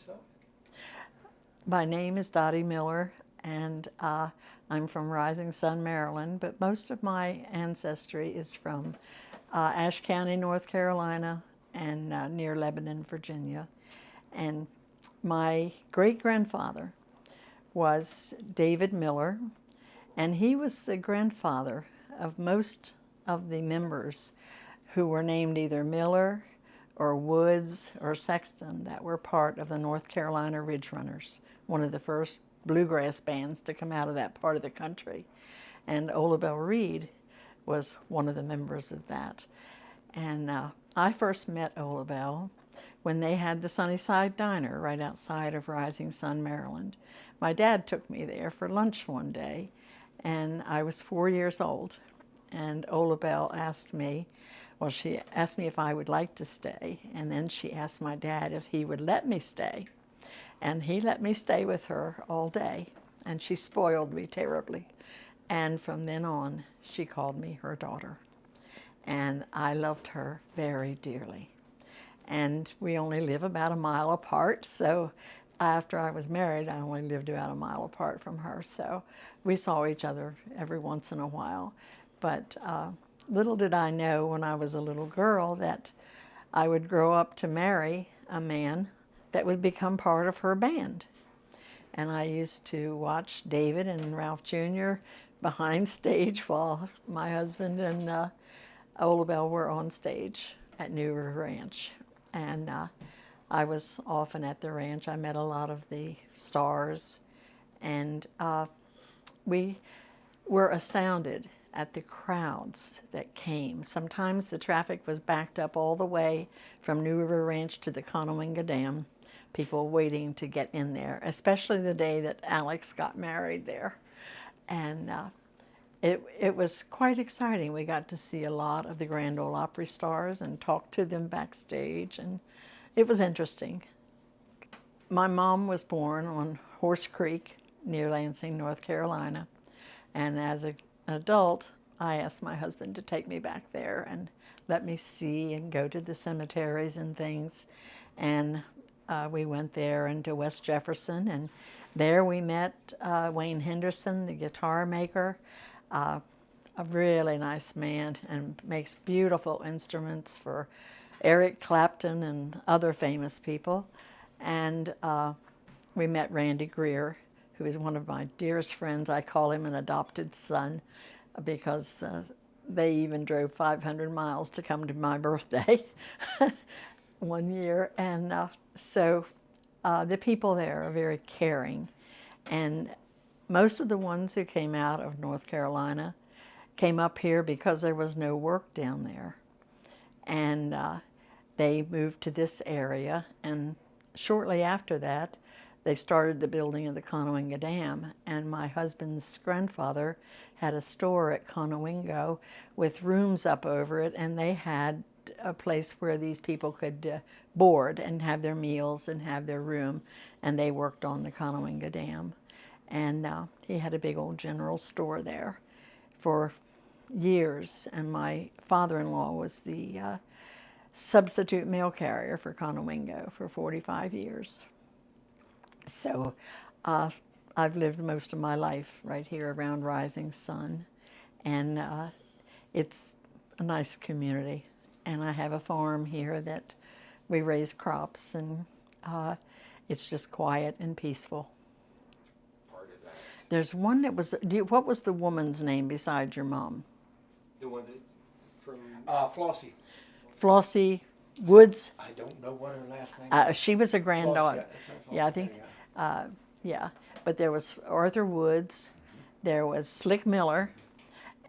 yourself? My name is Dottie Miller, and I'm from Rising Sun, Maryland, but most of my ancestry is from Ashe County, North Carolina, and near Lebanon, Virginia. And my great-grandfather was David Miller, and he was the grandfather of most of the members who were named either Miller or Woods or Sexton that were part of the North Carolina Ridge Runners, one of the first bluegrass bands to come out of that part of the country. And Ola Belle Reed was one of the members of that. And I first met Ola Belle when they had the Sunnyside Diner right outside of Rising Sun, Maryland. My dad took me there for lunch one day, and I was 4 years old. And Ola Belle asked me, well, she asked me if I would like to stay, and then she asked my dad if he would let me stay. And he let me stay with her all day, and she spoiled me terribly. And from then on, she called me her daughter. And I loved her very dearly. And we only live about a mile apart, so after I was married, I only lived about a mile apart from her, so we saw each other every once in a while. But little did I know when I was a little girl that I would grow up to marry a man that would become part of her band. And I used to watch David and Ralph Jr. behind stage while my husband and Ola Belle were on stage at New River Ranch. And I was often at the ranch. I met a lot of the stars, and we were astounded at the crowds that came. Sometimes the traffic was backed up all the way from New River Ranch to the Conowinga Dam, people waiting to get in there, especially the day that Alex got married there. And it was quite exciting. We got to see a lot of the Grand Ole Opry stars and talk to them backstage, and it was interesting. My mom was born on Horse Creek near Lansing, North Carolina, and as an adult, I asked my husband to take me back there and let me see and go to the cemeteries and things. And we went there and to West Jefferson, and there we met Wayne Henderson, the guitar maker, a really nice man, and makes beautiful instruments for Eric Clapton and other famous people. And we met Randy Greer, who is one of my dearest friends. I call him an adopted son because they even drove 500 miles to come to my birthday one year. And so the people there are very caring. And most of the ones who came out of North Carolina came up here because there was no work down there. And they moved to this area, and shortly after that, they started the building of the Conowinga Dam, and my husband's grandfather had a store at Conowingo with rooms up over it, and they had a place where these people could board and have their meals and have their room, and they worked on the Conowinga Dam. And he had a big old general store there for years, and my father-in-law was the substitute mail carrier for Conowingo for 45 years. So I've lived most of my life right here around Rising Sun, and it's a nice community. And I have a farm here that we raise crops, and it's just quiet and peaceful. There's one that was, what was the woman's name besides your mom? The one that from Flossie. Flossie Woods? I don't know what her last name is. She was a granddaughter. Flossie, Yeah, I think. Yeah, but there was Arthur Woods, there was Slick Miller,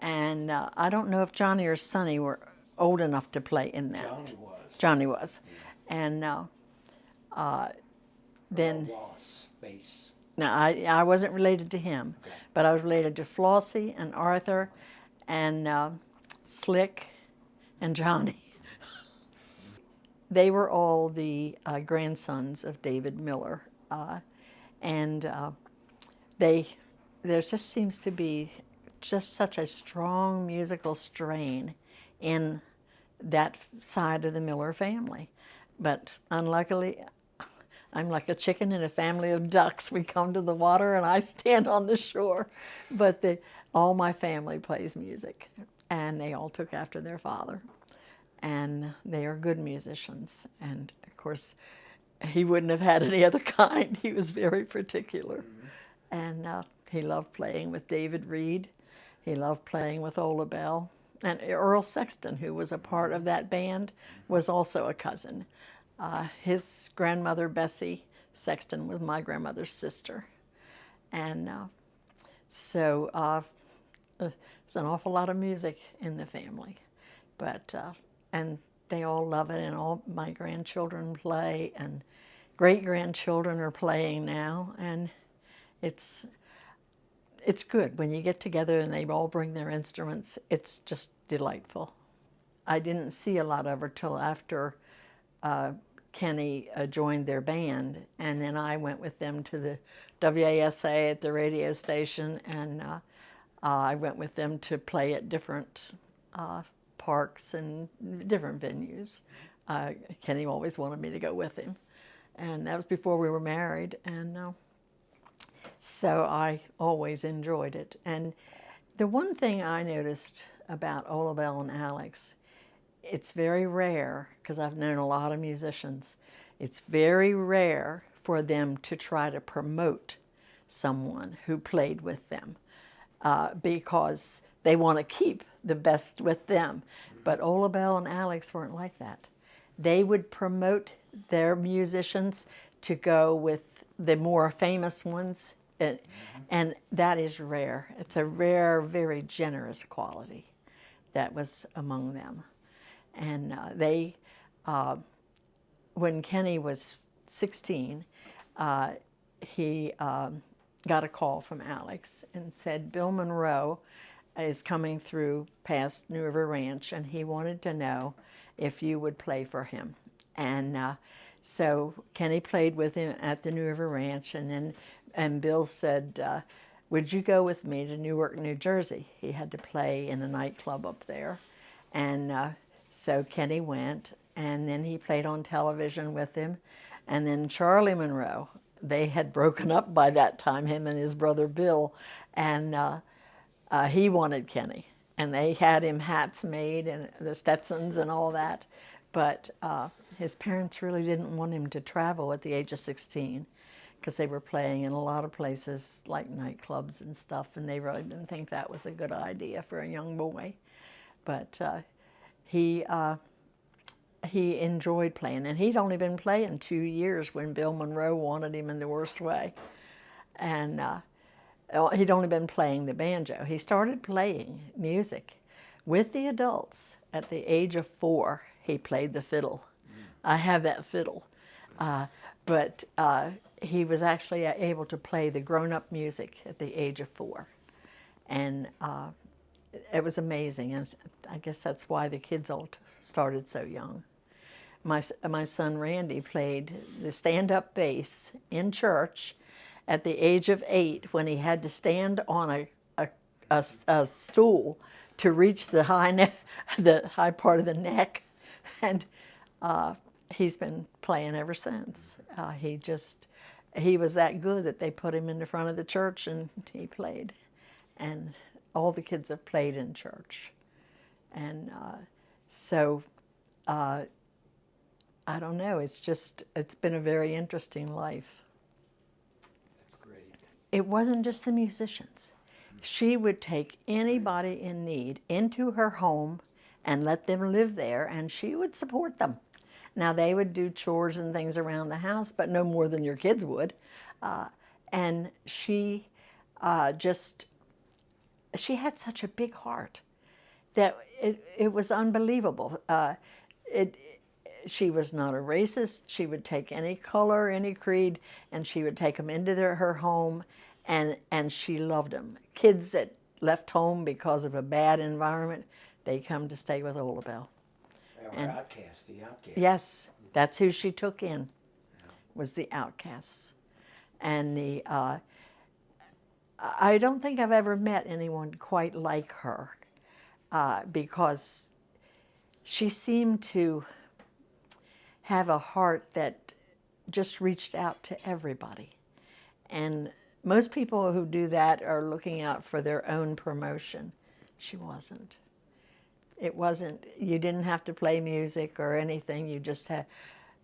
and I don't know if Johnny or Sonny were old enough to play in that. Johnny was. Johnny was. And then, Ross, bass. now I wasn't related to him, Okay. but I was related to Flossie and Arthur and Slick and Johnny. They were all the grandsons of David Miller. And there just seems to be just such a strong musical strain in that side of the Miller family. But unluckily, I'm like a chicken in a family of ducks. We come to the water and I stand on the shore. But all my family plays music, and they all took after their father. And they are good musicians. And of course, he wouldn't have had any other kind. He was very particular. And he loved playing with David Reed. He loved playing with Ola Belle. And Earl Sexton, who was a part of that band, was also a cousin. His grandmother, Bessie Sexton, was my grandmother's sister. And so there's an awful lot of music in the family. But, and they all love it, and all my grandchildren play, and great-grandchildren are playing now. And it's good when you get together and they all bring their instruments. It's just delightful. I didn't see a lot of her till after Kenny joined their band, and then I went with them to the WASA at the radio station, and I went with them to play at different parks and different venues. Kenny always wanted me to go with him, and that was before we were married, and so I always enjoyed it. And the one thing I noticed about Ola Belle and Alex, it's very rare, because I've known a lot of musicians, it's very rare for them to try to promote someone who played with them because they want to keep the best with them. But Ola Belle and Alex weren't like that. They would promote their musicians to go with the more famous ones, and that is rare. It's a rare, very generous quality that was among them. And when Kenny was 16, he got a call from Alex and said, Bill Monroe is coming through past New River Ranch, and he wanted to know if you would play for him. And so Kenny played with him at the New River Ranch, and Bill said, would you go with me to Newark, New Jersey? He had to play in a nightclub up there. And so Kenny went, and then he played on television with him. And then Charlie Monroe, they had broken up by that time, him and his brother Bill, and he wanted Kenny. And they had him hats made and the Stetsons and all that. But his parents really didn't want him to travel at the age of 16, because they were playing in a lot of places like nightclubs and stuff, and they really didn't think that was a good idea for a young boy. But he enjoyed playing, and he'd only been playing 2 years when Bill Monroe wanted him in the worst way. And he'd only been playing the banjo. He started playing music with the adults at the age of 4. He played the fiddle. I have that fiddle. But he was actually able to play the grown-up music at the age of 4. And it was amazing, and I guess that's why the kids all started so young. My son Randy played the stand-up bass in church at the age of 8, when he had to stand on a stool to reach the high part of the neck, and he's been playing ever since. He was that good that they put him in the front of the church and he played. And all the kids have played in church. And so I don't know, it's been a very interesting life. That's great. It wasn't just the musicians. She would take anybody in need into her home and let them live there, and she would support them. Now, they would do chores and things around the house, but no more than your kids would. And she she had such a big heart that it was unbelievable. She was not a racist. She would take any color, any creed, and she would take them into her home, and she loved them. Kids that left home because of a bad environment, they come to stay with Ola Belle. The outcasts. Yes, that's who she took in, was the outcasts. And I don't think I've ever met anyone quite like her, because she seemed to have a heart that just reached out to everybody. And most people who do that are looking out for their own promotion. She wasn't. It wasn't, you didn't have to play music or anything. You just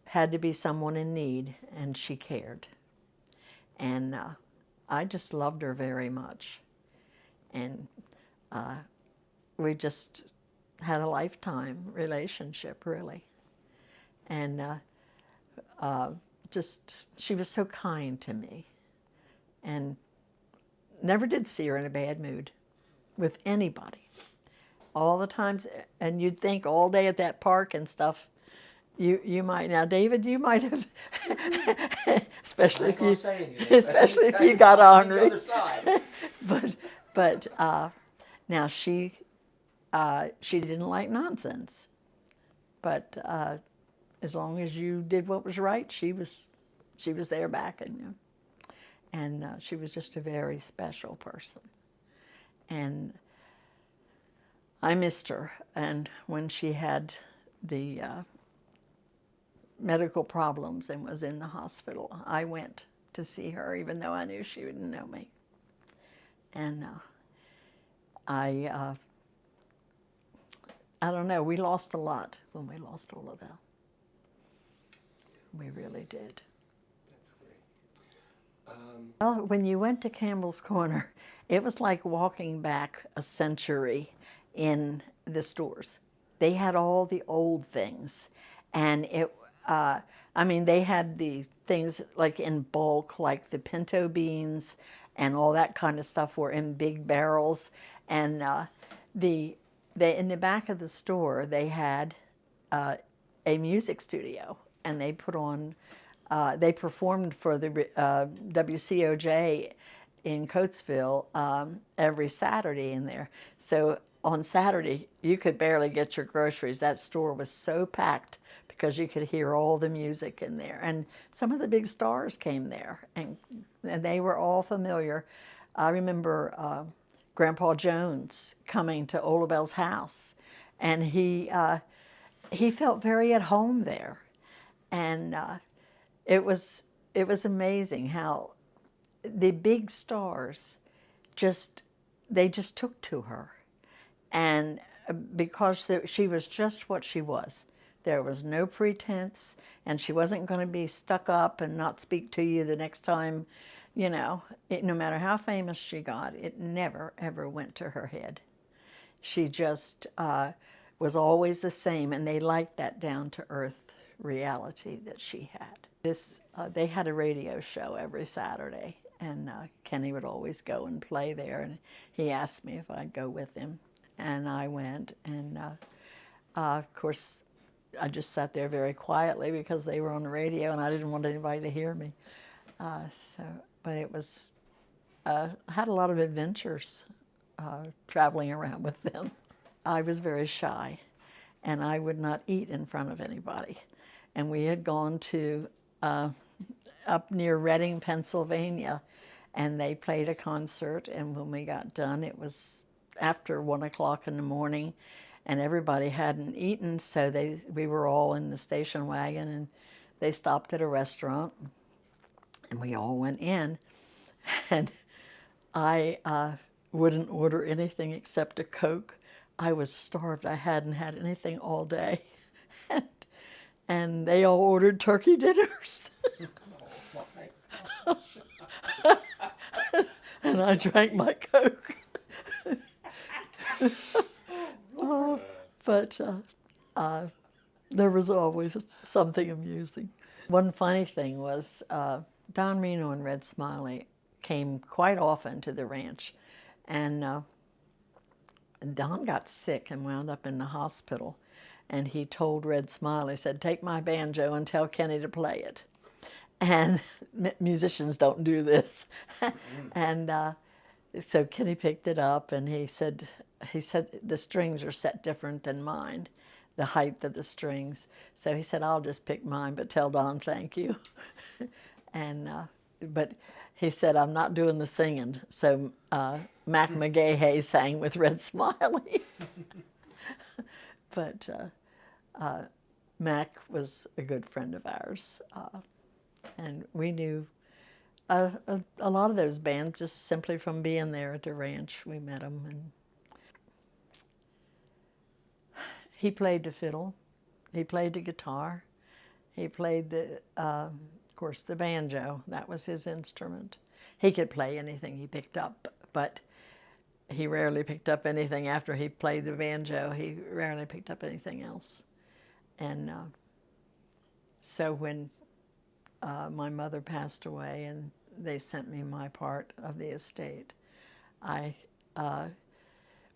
had to be someone in need, and she cared. And I just loved her very much. And we just had a lifetime relationship, really. And she was so kind to me. And never did see her in a bad mood with anybody. All the times, and you'd think all day at that park and stuff, you might, now David, you might have, especially if you got ornery. But now she didn't like nonsense. But as long as you did what was right, she was there backing you. And she was just a very special person. And I missed her. And when she had the medical problems and was in the hospital, I went to see her, even though I knew she wouldn't know me. And I don't know, we lost a lot when we lost Ola Belle. We really did. That's great. Well, when you went to Campbell's Corner, it was like walking back a century in the stores. They had all the old things, and they had the things like in bulk, like the pinto beans and all that kind of stuff were in big barrels. And in the back of the store, they had a music studio, and they put on, they performed for the WCOJ in Coatesville every Saturday in there. So on Saturday, you could barely get your groceries. That store was so packed because you could hear all the music in there. And some of the big stars came there, and they were all familiar. I remember Grandpa Jones coming to Ola Belle's house, and he felt very at home there. And it was amazing how the big stars they just took to her. And because she was just what she was. There was no pretense, and she wasn't going to be stuck up and not speak to you the next time, no matter how famous she got, it never, ever went to her head. She just was always the same, and they liked that down-to-earth reality that she had. They had a radio show every Saturday, and Kenny would always go and play there, and he asked me if I'd go with him. And I went, and of course, I just sat there very quietly because they were on the radio, and I didn't want anybody to hear me. But it was, I had a lot of adventures traveling around with them. I was very shy, and I would not eat in front of anybody. And we had gone to up near Reading, Pennsylvania, and they played a concert, and when we got done, it was after 1 o'clock in the morning, and everybody hadn't eaten, so we were all in the station wagon, and they stopped at a restaurant, and we all went in, and I wouldn't order anything except a Coke. I was starved. I hadn't had anything all day, and they all ordered turkey dinners. Oh my gosh. And I drank my Coke. But there was always something amusing. One funny thing was Don Reno and Red Smiley came quite often to the ranch, and Don got sick and wound up in the hospital, and he told Red Smiley, said, "Take my banjo and tell Kenny to play it." And musicians don't do this. And so Kenny picked it up, and he said the strings are set different than mine, the height of the strings. So he said, "I'll just pick mine, but tell Don thank you." And but he said, "I'm not doing the singing." So Mac McGahey sang with Red Smiley. But Mac was a good friend of ours. And we knew a lot of those bands just simply from being there at the ranch. We met them, and he played the fiddle, he played the guitar, he played of course, the banjo. That was his instrument. He could play anything he picked up, but he rarely picked up anything after he played the banjo. He rarely picked up anything else. And so when my mother passed away and they sent me my part of the estate,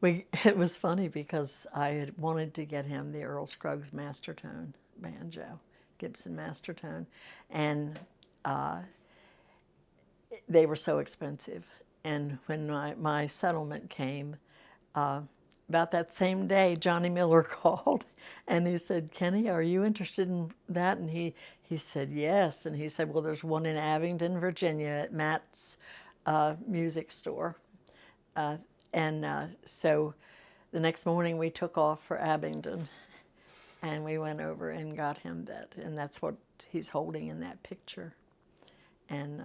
it was funny because I had wanted to get him the Earl Scruggs Mastertone banjo, Gibson Mastertone, and they were so expensive. And when my settlement came, about that same day, Johnny Miller called, and he said, "Kenny, are you interested in that?" And he said, "Yes." And he said, "Well, there's one in Abingdon, Virginia, at Matt's music store." So the next morning we took off for Abingdon, and we went over and got him that. And that's what he's holding in that picture. And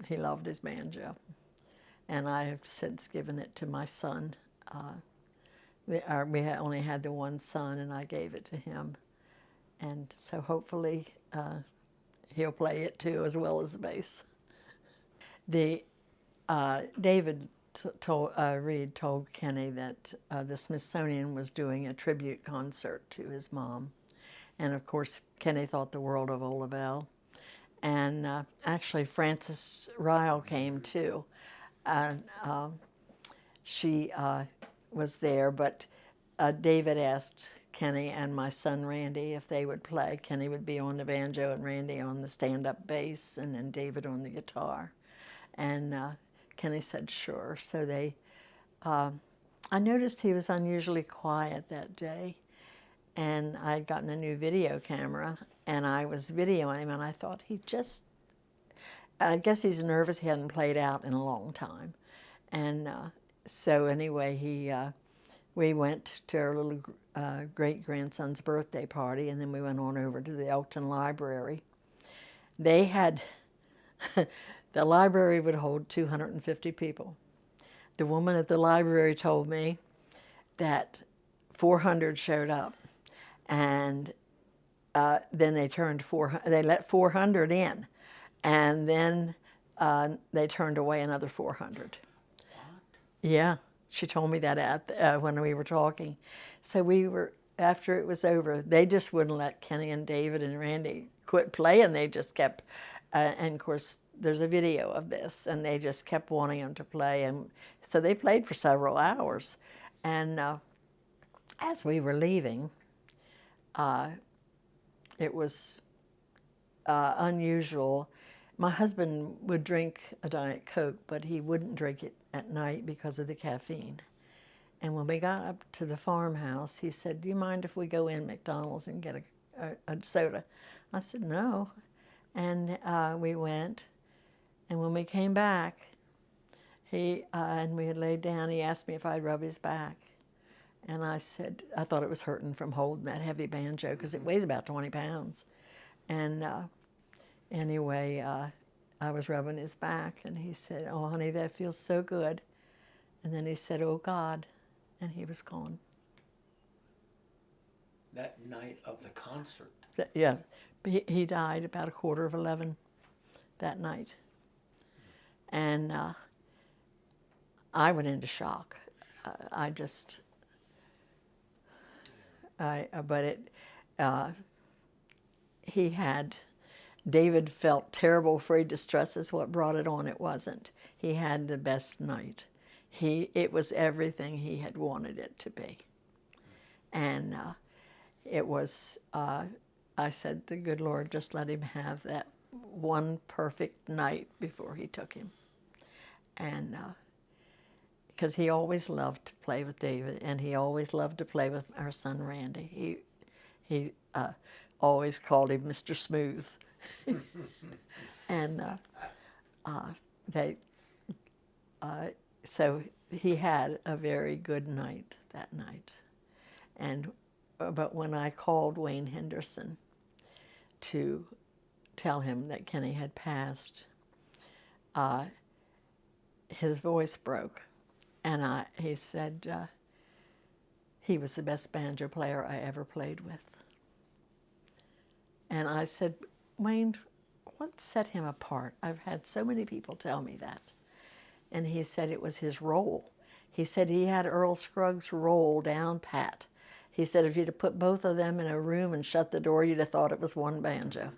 he loved his banjo. And I have since given it to my son. We only had the one son, and I gave it to him. And so hopefully he'll play it too, as well as the bass. David Reed told Kenny that the Smithsonian was doing a tribute concert to his mom. And of course, Kenny thought the world of Ola Belle. And actually, Frances Ryle came too. And she was there, but David asked Kenny and my son Randy if they would play. Kenny would be on the banjo and Randy on the stand-up bass, and then David on the guitar. And Kenny said sure. So I noticed he was unusually quiet that day, and I had gotten a new video camera, and I was videoing him, and I thought I guess he's nervous. He hadn't played out in a long time. And so anyway, we went to our little great-grandson's birthday party, and then we went on over to the Elkton Library. They had, the library would hold 250 people. The woman at the library told me that 400 showed up, and then they let 400 in, and then they turned away another 400. Yeah, she told me that when we were talking. So after it was over, they just wouldn't let Kenny and David and Randy quit playing. They just kept, and of course, there's a video of this, and they just kept wanting them to play. And so they played for several hours. And as we were leaving, it was unusual. My husband would drink a Diet Coke, but he wouldn't drink it at night because of the caffeine. And when we got up to the farmhouse, he said, "Do you mind if we go in McDonald's and get a soda?" I said, "No." And we went. And when we came back, and we had laid down, he asked me if I'd rub his back. And I said, I thought it was hurting from holding that heavy banjo because it weighs about 20 pounds. And anyway, I was rubbing his back, and he said, "Oh, honey, that feels so good." And then he said, "Oh, God," and he was gone. That night of the concert. Yeah, he died about 11:15 that night. And I went into shock. David felt terrible, afraid to stress is what brought it on. It wasn't. He had the best night. It was everything he had wanted it to be. And it was, I said, the good Lord, just let him have that one perfect night before he took him. And because he always loved to play with David, and he always loved to play with our son Randy. He always called him Mr. Smooth. And so he had a very good night that night. But when I called Wayne Henderson to tell him that Kenny had passed, his voice broke, and he said he was the best banjo player I ever played with. And I said, Wayne, what set him apart? I've had so many people tell me that. And he said it was his roll. He said he had Earl Scruggs' roll down pat. He said if you'd have put both of them in a room and shut the door, you'd have thought it was one banjo.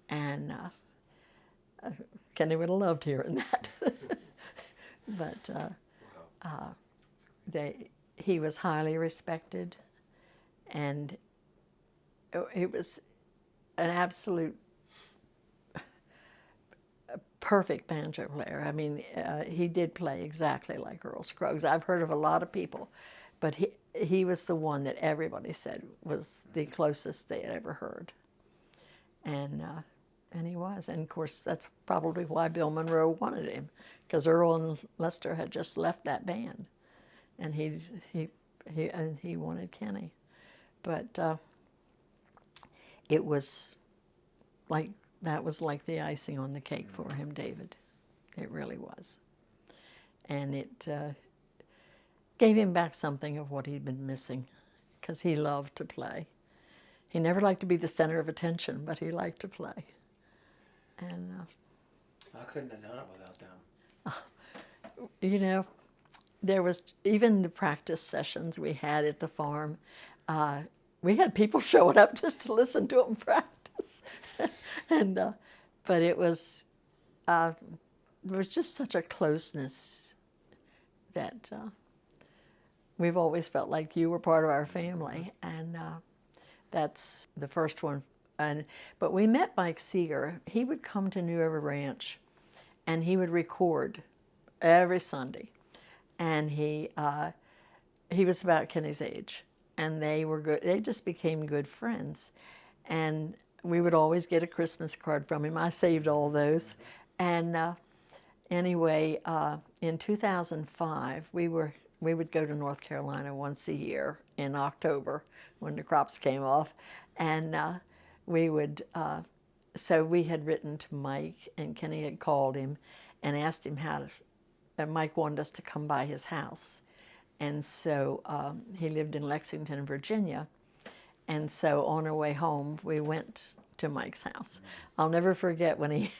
And Kenny would have loved hearing that. But he was highly respected, and it was an absolute perfect banjo player. I mean, he did play exactly like Earl Scruggs. I've heard of a lot of people, but he was the one that everybody said was the closest they had ever heard. And he was. And of course, that's probably why Bill Monroe wanted him, because Earl and Lester had just left that band, and he wanted Kenny. But it was like, that was like the icing on the cake for him, David. It really was. And it gave him back something of what he'd been missing, because he loved to play. He never liked to be the center of attention, but he liked to play. And I couldn't have done it without them. you know, there was even the practice sessions we had at the farm. We had people showing up just to listen to them practice. And but it was there was just such a closeness that we've always felt like you were part of our family, and that's the first one. But we met Mike Seeger. He would come to New River Ranch, and he would record every Sunday, and he was about Kenny's age, and they were good. They just became good friends, and we would always get a Christmas card from him. I saved all those. And anyway, in 2005, we would go to North Carolina once a year in October when the crops came off. And we would, so we had written to Mike, and Kenny had called him and asked him how to, and Mike wanted us to come by his house. And so he lived in Lexington, Virginia. And so on our way home, we went to Mike's house. I'll never forget when he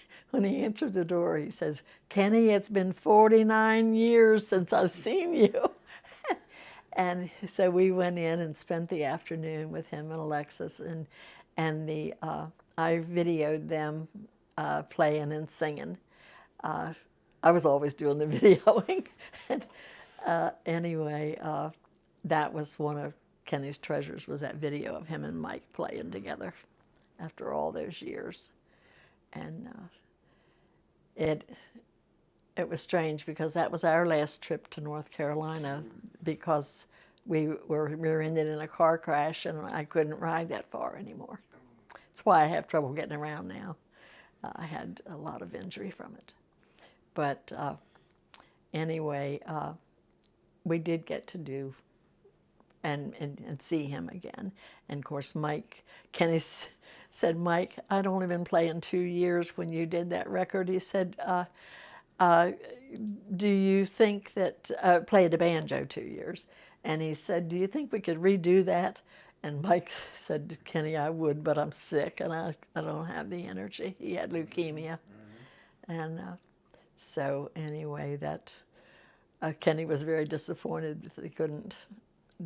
answered the door, he says, Kenny, it's been 49 years since I've seen you. And so we went in and spent the afternoon with him and Alexis, and I videoed them playing and singing. I was always doing the videoing. And, anyway, that was one of Kenny's treasures, was that video of him and Mike playing together after all those years. And it was strange, because that was our last trip to North Carolina, because we were rear-ended in a car crash, and I couldn't ride that far anymore. That's why I have trouble getting around now. I had a lot of injury from it. But anyway, we did get to do and see him again. And of course, Kenny said, Mike, I'd only been playing 2 years when you did that record. He said, do you think that, played the banjo 2 years. And he said, do you think we could redo that? And Mike said to Kenny, I would, but I'm sick and I don't have the energy. He had leukemia. Mm-hmm. And so anyway, Kenny was very disappointed that he couldn't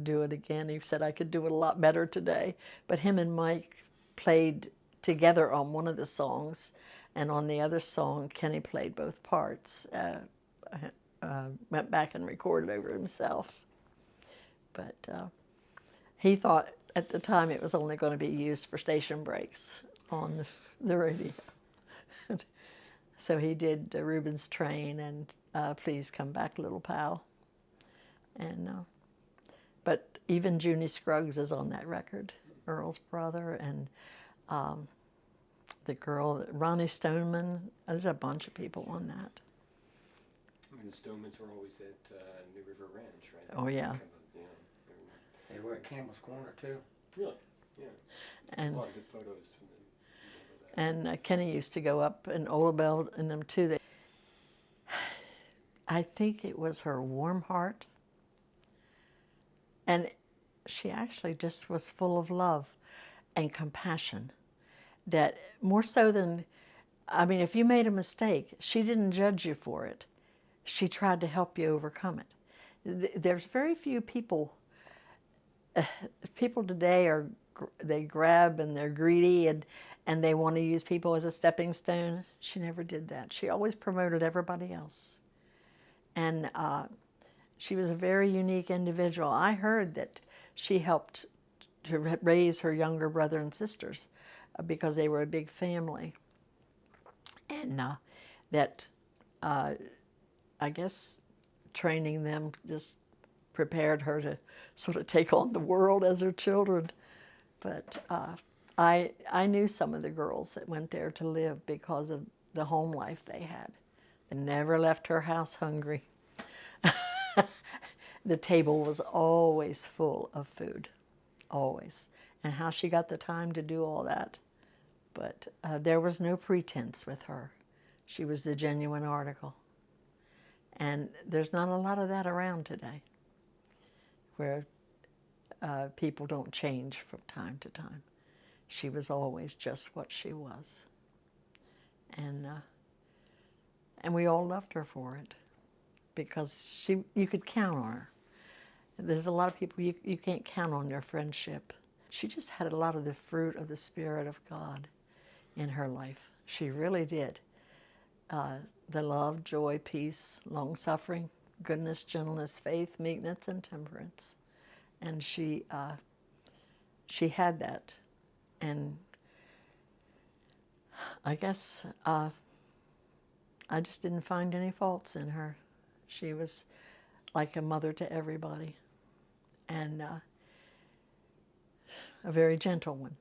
do it again. He said, I could do it a lot better today. But him and Mike played together on one of the songs, and on the other song, Kenny played both parts. Went back and recorded over himself. But he thought at the time it was only going to be used for station breaks on the radio. So he did Reuben's Train and Please Come Back, Little Pal. And but even Junie Scruggs is on that record, Earl's brother, and the girl, Ronnie Stoneman. There's a bunch of people on that. And the Stonemans were always at New River Ranch, right? Oh, yeah. They were at Campbell's Corner, too. Really? Yeah. And a lot of good photos from them. And Kenny used to go up, and Ola Belle and them too. I think it was her warm heart. And she actually just was full of love and compassion. That more so than, I mean, if you made a mistake, she didn't judge you for it. She tried to help you overcome it. There's very few people, people today they grab and they're greedy and they want to use people as a stepping stone. She never did that. She always promoted everybody else. And she was a very unique individual. I heard that she helped to raise her younger brother and sisters because they were a big family. And that, I guess, training them just prepared her to sort of take on the world as her children. But I knew some of the girls that went there to live because of the home life they had. They never left her house hungry. The table was always full of food, always. And how she got the time to do all that. But there was no pretense with her. She was the genuine article. And there's not a lot of that around today, where people don't change from time to time. She was always just what she was. And we all loved her for it, because you could count on her. There's a lot of people you can't count on their friendship. She just had a lot of the fruit of the Spirit of God in her life. She really did. The love, joy, peace, long-suffering, goodness, gentleness, faith, meekness, and temperance. And she had that. And I guess I just didn't find any faults in her. She was like a mother to everybody, and a very gentle one.